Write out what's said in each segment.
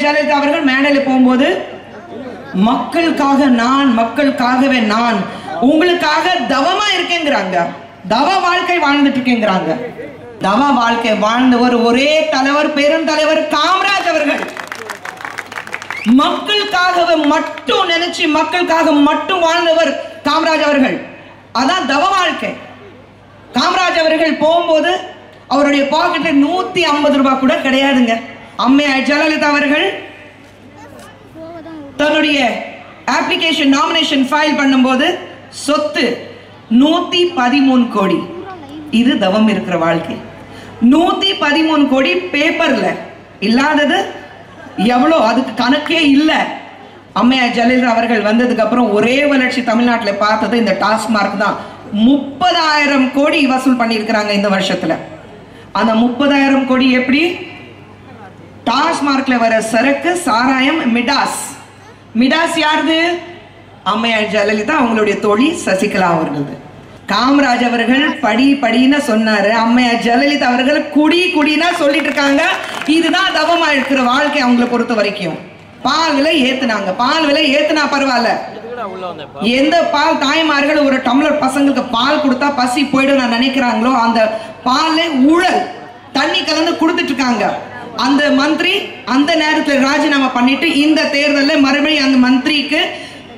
ஜெயலலிதா அவர்கள் மேடையில போகும்போது மக்களுக்காக நான், மக்களுக்காகவே நான், உங்களுக்காக தவமா இருக்கேங்கிறாங்க. தவ வாழ்க்கை வாழ்ந்துட்டு இருக்கேங்கிறாங்க. தவ வாழ்க்கை வாழ்ந்தவர் ஒரே தலைவர், பெருந்தலைவர் காமராஜ் அவர்கள். மக்களுக்காக மட்டும் நினைச்சு மக்களுக்காக மட்டும் வாழ்ந்தவர் காமராஜ் அவர்கள். அதான் தவ வாழ்க்கை. காமராஜ் அவர்கள் போகும்போது அவருடைய பாக்கெட்ல 150 ரூபாய் கூட கிடையாதுங்க. அம்மையார் ஜெயலலிதா அவர்கள் தன்னுடைய அப்ளிகேஷன் நாமினேஷன் ஃபைல் பண்ணும்போது சொத்து 113 கோடி. இது தவம் இருக்கிற வாழ்க்கை. 113 கோடி பேப்பர்ல இல்லாதது எவ்வளோ, அதுக்கு கணக்கே இல்லை. அம்மையார் ஜெயலலிதா அவர்கள் வந்ததுக்கு அப்புறம் ஒரே வளர்ச்சி தமிழ்நாட்டில் பார்த்தது இந்த டாஸ்மார்க் தான். 30,000 கோடி வசூல் பண்ணியிருக்கிறாங்க இந்த வருஷத்துல. அந்த 30,000 கோடி எப்படி? டாஸ்மார்க்ல வர சரக்கு, சாராயம், மிடாஸ். மிடாஸ் யாருது? அம்மையார் ஜெயலலிதா அவங்களுடைய தோழி சசிகலா அவர்களது. காமராஜ் அவர்கள் படி படின்னு சொன்னாரு, அம்மையார் ஜெயலலிதா அவர்கள் குடி குடினா சொல்லிட்டு இருக்காங்க. இதுதான் தவமா இருக்கிற வாழ்க்கை அவங்களை பொறுத்த வரைக்கும். பால் விலை ஏத்துனாங்க. பால் விலை ஏத்துனா பரவாயில்ல. எந்த பால் தாய்மார்கள் ஒரு டம்ளர் பசங்களுக்கு பால் கொடுத்தா பசி போயிடும் நான் நினைக்கிறாங்களோ அந்த பால்ல ஊழல் தண்ணி கலந்து கொடுத்துட்டு இருக்காங்க. அந்த மந்திரி அந்த நேரத்தில் ராஜினாமா பண்ணிட்டு இந்த தேர்தலில் மறுபடியும் அந்த மந்திரிக்கு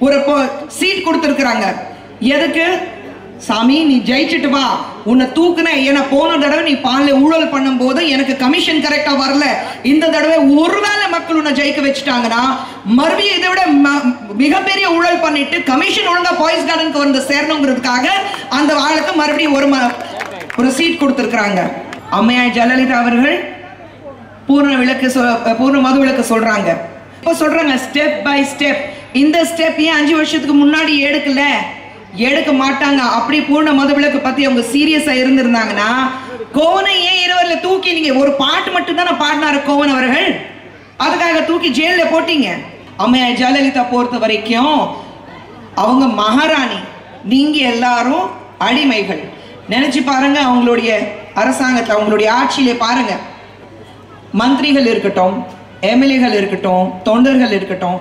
ஒரு சீட் கொடுத்துருக்காங்க. எதுக்கு? சாமி நீ ஜெயிச்சுட்டு வா, உன்னை தூக்குன. ஏன்னா போன தடவை நீ பால்ல ஊழல் பண்ணும் போது எனக்கு கமிஷன் கரெக்டா வரல. இந்த தடவை ஒருவேளை மக்கள் உன்னை ஜெயிக்க வச்சுட்டாங்கன்னா மறுபடியும் இதை விட மிகப்பெரிய ஊழல் பண்ணிட்டு கமிஷன் ஒழுங்கா பாய்ஸ் கார்டனுக்கு வந்து சேரணுங்கிறதுக்காக அந்த ஆளுக்கு மறுபடியும் ஒரு சீட் கொடுத்திருக்கிறாங்க. அம்மையார் ஜெயலலிதா அவர்கள் பூர்ண மது விலக்கு சொல்றாங்க. இப்போ சொல்றாங்க ஸ்டெப் பை ஸ்டெப். இந்த ஸ்டெப் ஏன் 5 வருஷத்துக்கு முன்னாடி எடுக்க மாட்டாங்க? அப்படி பூர்ண மது விலக்கு பத்தி அவங்க சீரியஸா இருந்திருந்தாங்கன்னா கோவனை ஏன் 20ல தூக்கி நீங்க ஒரு பாட்டு மட்டும் தானே பாடினாரு கோவன் அவர்கள், அதுக்காக தூக்கி ஜெயில போட்டீங்க. அம்மையார் ஜெயலலிதா பொறுத்த வரைக்கும் அவங்க மகாராணி, நீங்க எல்லாரும் அடிமைகள். நினைச்சு பாருங்க, அவங்களுடைய அரசாங்கத்தை அவங்களுடைய ஆட்சியிலே பாருங்க. மந்திரிகள் இருக்கட்டும், எம்எல்ஏகள் இருக்கட்டும், தொண்டர்கள் இருக்கட்டும்,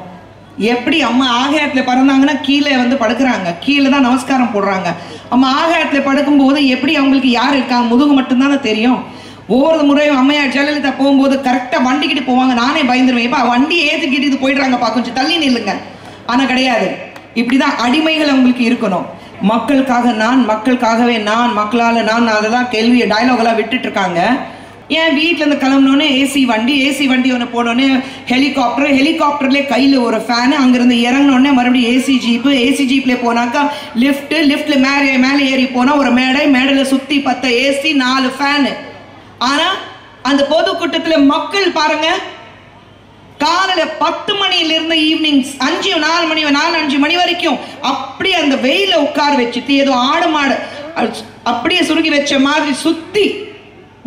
எப்படி அம்மா ஆகாயத்துல பறந்தாங்கன்னா கீழே வந்து படுக்கிறாங்க, கீழே தான் நமஸ்காரம் போடுறாங்க. அம்மா ஆகாயத்துல படுக்கும் போது எப்படி அவங்களுக்கு யார் இருக்காங்க, முதுகு மட்டும்தானே தெரியும். ஒவ்வொரு முறையும் அம்மையார் ஜெயலலிதா போகும்போது கரெக்டா வண்டிக்கிட்டு போவாங்க. நானே பயந்துருவேன், இப்ப வண்டி ஏத்துக்கிட்டு போயிடுறாங்கப்பா, கொஞ்சம் தள்ளி நில்லுங்க. ஆனா கிடையாது. இப்படிதான் அடிமைகள் அவங்களுக்கு இருக்கணும். மக்களுக்காக நான், மக்களுக்காகவே நான், மக்களால நான், அதெல்லாம் கேள்வி டயலாக் எல்லாம் விட்டுட்டு இருக்காங்க. ஏன் வீட்டில் இருந்து கிளம்பினோன்னே ஏசி வண்டி ஒன்று போனோடனே ஹெலிகாப்டர்லேயே கையில் ஒரு ஃபேனு, அங்கேருந்து இறங்கினோடனே மறுபடியும் ஏசி ஜீப்லேயே போனாக்கா லிஃப்ட்டில் மேலே ஏறி போனால் ஒரு மேடையில் சுற்றி 10 ஏசி 4 ஃபேனு. ஆனால் அந்த பொதுக்கூட்டத்தில் மக்கள் பாருங்க, காலையில் 10 மணியிலிருந்து ஈவினிங் 4-5 மணி வரைக்கும் அப்படி அந்த வெயில உட்கார வச்சுட்டு ஏதோ ஆடு மாடு அப்படியே சுருங்கி வச்ச மாதிரி சுற்றி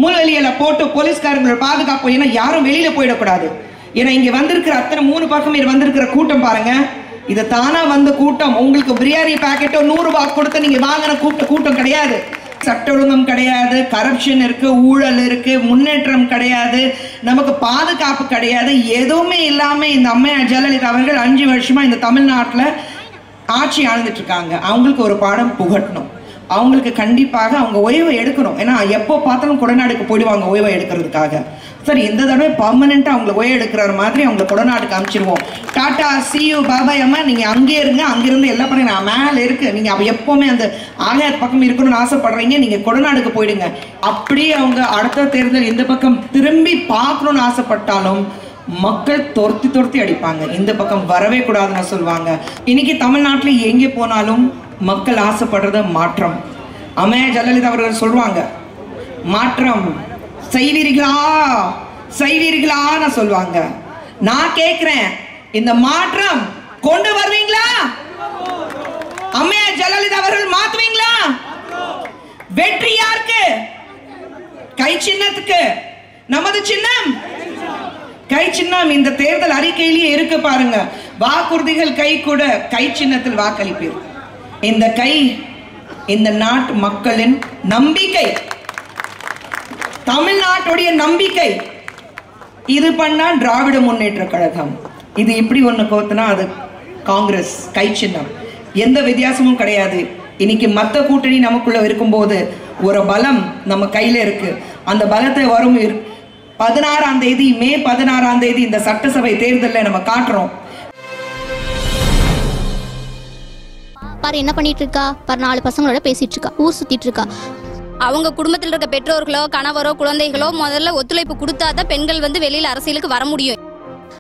முள்வெளியில போட்டு போலீஸ்காரங்களோட பாதுகாப்பு. ஏன்னா யாரும் வெளியில போயிடக்கூடாது. ஏன்னா இங்க வந்திருக்கிற அத்தனை 3 பக்கம் வந்திருக்கிற கூட்டம் பாருங்க, இது தானா வந்த கூட்டம். உங்களுக்கு பிரியாணி பாக்கெட்டோ 100 ரூபாய் கொடுத்து நீங்க வாங்கின கூட்டம் கிடையாது. சட்ட ஒழுங்கம் கிடையாது, கரப்ஷன் இருக்கு, ஊழல் இருக்கு, முன்னேற்றம் கிடையாது, நமக்கு பாதுகாப்பு கிடையாது, எதுவுமே இல்லாம இந்த அம்மையார் ஜெயலலிதா அவர்கள் 5 வருஷமா இந்த தமிழ்நாட்டில் ஆட்சி ஆழ்ந்துட்டு இருக்காங்க. அவங்களுக்கு ஒரு பாடம் புகட்டணும். அவங்களுக்கு கண்டிப்பாக அவங்க ஓய்வை எடுக்கணும். ஏன்னா எப்போ பார்த்தாலும் கொடநாடுக்கு போயிடுவாங்க ஓய்வை எடுக்கிறதுக்காக. சரி, இந்த தடவை பர்மனெண்ட்டாக அவங்களை ஓய்வு எடுக்கிற மாதிரி அவங்களை கொடநாடுக்கு அனுப்பிச்சிருவோம். டாட்டா, சியூ, பாபாய் அம்மா, நீங்கள் அங்கே இருங்க, அங்கிருந்து எல்லாம் பண்ணுங்க, நான் மேலே இருக்கு, நீங்கள் எப்போவுமே அந்த ஆகாயத் பக்கம் இருக்கணும்னு ஆசைப்படுறீங்க, நீங்கள் கொடநாடுக்கு போயிடுங்க. அப்படியே அவங்க அடுத்த தேர்தல் இந்த பக்கம் திரும்பி பார்க்கணும்னு ஆசைப்பட்டாலும் மக்கள் துரத்தி அடிப்பாங்க. இந்த பக்கம் வரவே கூடாதுன்னு சொல்லுவாங்க. இன்னைக்கு தமிழ்நாட்டில் எங்கே போனாலும் மக்கள் ஆசைப்படுறது மாற்றம். அம்மையார் ஜெயலலிதா அவர்கள் சொல்லுவாங்க, மாற்றம் செய்வீர்களான்னு சொல்லுவாங்க. நான் கேட்கிறேன், இந்த மாற்றம் கொண்டு வருவீங்களா? அம்மையார் ஜெயலலிதா அவர்கள் மாத்துவீங்களா? வெற்றி யாருக்கு? கை சின்னத்துக்கு. நமது சின்னம் கை சின்னம். இந்த தேர்தல் அறிக்கையிலேயே இருக்கு பாருங்க, வாக்குறுதிகள் கை கூட, கை சின்னத்தில் வாக்களிப்பீர். இந்த கை இந்த நாட்டு மக்களின் நம்பிக்கை, தமிழ்நாட்டுடைய நம்பிக்கை. இது பண்ணா திராவிட முன்னேற்ற கழகம், இது இப்படி ஒண்ணு கோத்துனா அது காங்கிரஸ் கை சின்னம். எந்த வித்தியாசமும் கிடையாது. இன்னைக்கு மத்த கூட்டணி நமக்குள்ள இருக்கும்போது ஒரு பலம் நம்ம கையில இருக்கு. அந்த பலத்தை வரும் 16ஆம் தேதி, மே 16ஆம் தேதி இந்த சட்டசபை தேர்தலில் நம்ம காட்டுறோம். பாரு என்ன பண்ணிட்டு இருக்கா பாரு, 4 பசங்களோட பேசிட்டு இருக்கா, ஊர் சுத்திட்டு இருக்கா. அவங்க குடும்பத்தில் இருக்க பெற்றோர்களோ கணவரோ குழந்தைகளோ முதல்ல ஒத்துழைப்பு கொடுத்தாதான் பெண்கள் வெளியில அரசியலுக்கு வர முடியும்.